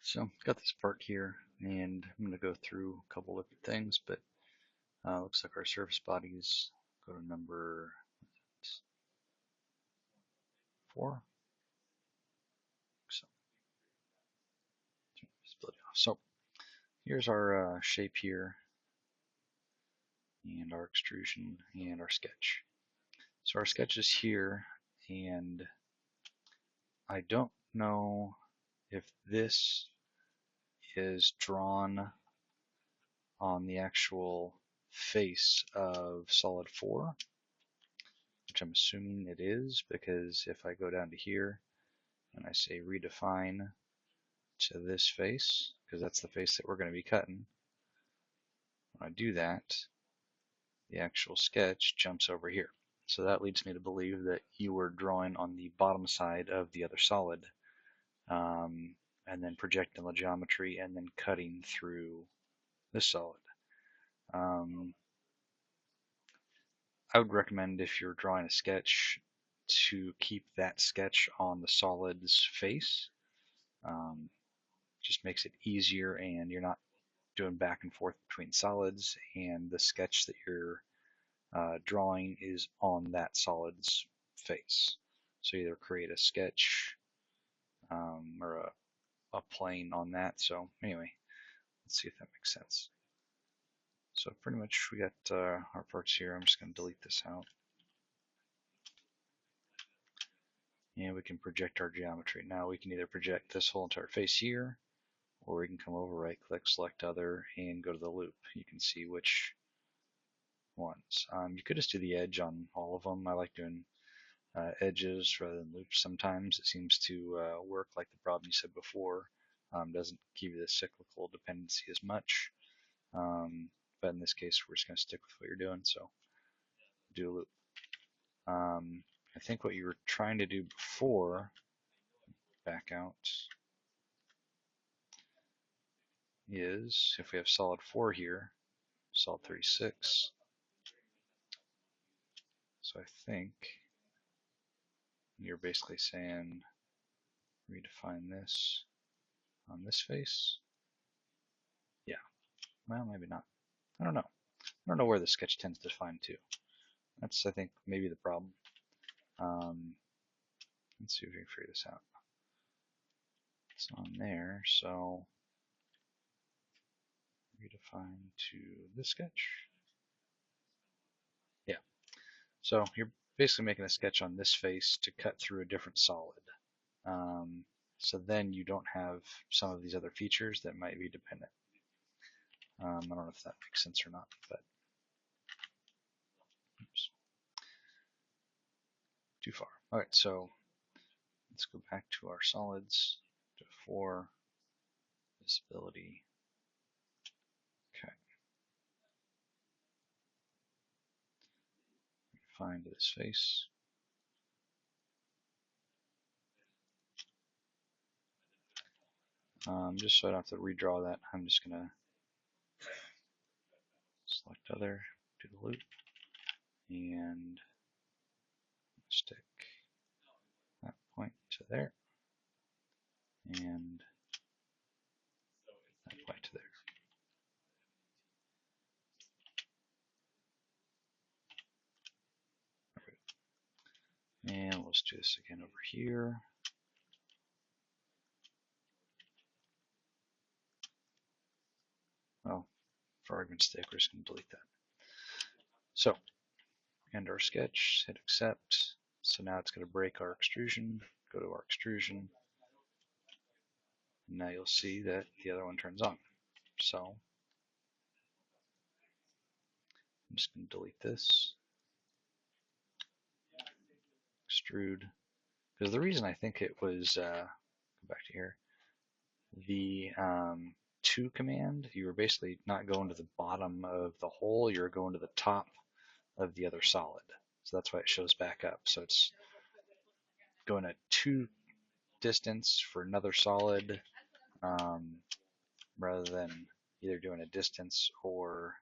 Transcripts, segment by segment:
So got this part here, and I'm going to go through a couple different things, but looks like our surface bodies go to number 4. So, visibility off. So here's our shape here, and our extrusion, and our sketch. So our sketch is here, and I don't know if this is drawn on the actual face of solid 4, which I'm assuming it is, because if I go down to here and I say redefine to this face, because that's the face that we're going to be cutting, when I do that, the actual sketch jumps over here. So that leads me to believe that you were drawing on the bottom side of the other solid, and then projecting the geometry and then cutting through this solid. I would recommend, if you're drawing a sketch, to keep that sketch on the solid's face. Just makes it easier, and you're not doing back and forth between solids, and the sketch that you're drawing is on that solid's face. So either create a sketch or a plane on that. So anyway, let's see if that makes sense. So pretty much we got our parts here. I'm just going to delete this out. And we can project our geometry. Now we can either project this whole entire face here, or we can come over, right click, select other, and go to the loop. You can see which ones. You could just do the edge on all of them. I like doing edges rather than loops sometimes. It seems to work, like the problem you said before. Doesn't give you the cyclical dependency as much. But in this case, we're just going to stick with what you're doing. So do a loop. I think what you were trying to do before, back out, is if we have solid 4 here, solid 36. So I think you're basically saying redefine this on this face. Yeah, well, maybe not. I don't know. I don't know where the sketch tends to define to. That's, I think, maybe the problem. Let's see if we can figure this out. It's on there, so redefine to this sketch. Yeah. So you're basically making a sketch on this face to cut through a different solid. So then you don't have some of these other features that might be dependent. I don't know if that makes sense or not, but oops, too far. All right, so let's go back to our solids, to 4, visibility. Okay. Find this face. Just so I don't have to redraw that, I'm just going to select other, do the loop, and stick that point to there, and that point to there. And let's do this again over here. Well, for argument's sake, we're just going to delete that. So, end our sketch, hit accept. So now it's going to break our extrusion. Go to our extrusion. And now you'll see that the other one turns on. So, I'm just going to delete this. Extrude. Because the reason I think it was, go back to here, the to command, you were basically not going to the bottom of the hole, you're going to the top of the other solid. So that's why it shows back up. So it's going a to distance for another solid, rather than either doing a distance or,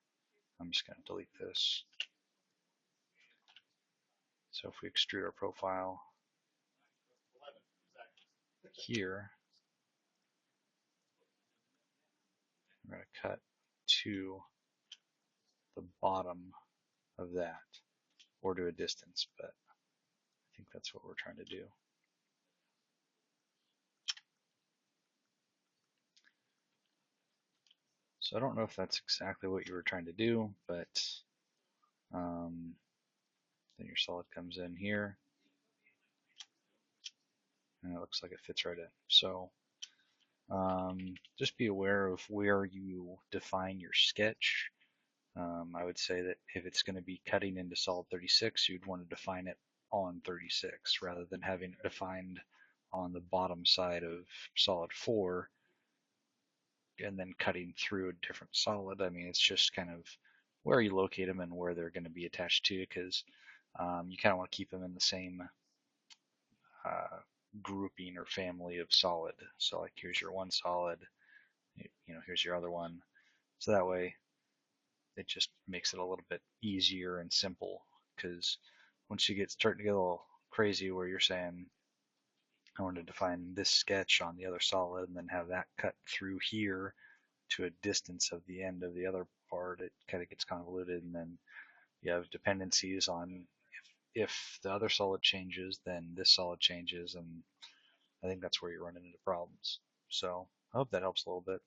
I'm just going to delete this. So if we extrude our profile here, we're going to cut to the bottom of that, or to a distance, but I think that's what we're trying to do. So I don't know if that's exactly what you were trying to do, but then your solid comes in here, and it looks like it fits right in. So just be aware of where you define your sketch. I would say that if it's going to be cutting into solid 36, you'd want to define it on 36 rather than having it defined on the bottom side of solid 4 and then cutting through a different solid. I mean, it's just kind of where you locate them and where they're going to be attached to, because you kind of want to keep them in the same grouping or family of solid. So like here's your one solid, here's your other one. So that way it just makes it a little bit easier and simple, because once you start to get a little crazy where you're saying, I want to define this sketch on the other solid and then have that cut through here to a distance of the end of the other part, it kind of gets convoluted, and then you have dependencies on if the other solid changes, then this solid changes, and I think that's where you're running into problems. So I hope that helps a little bit.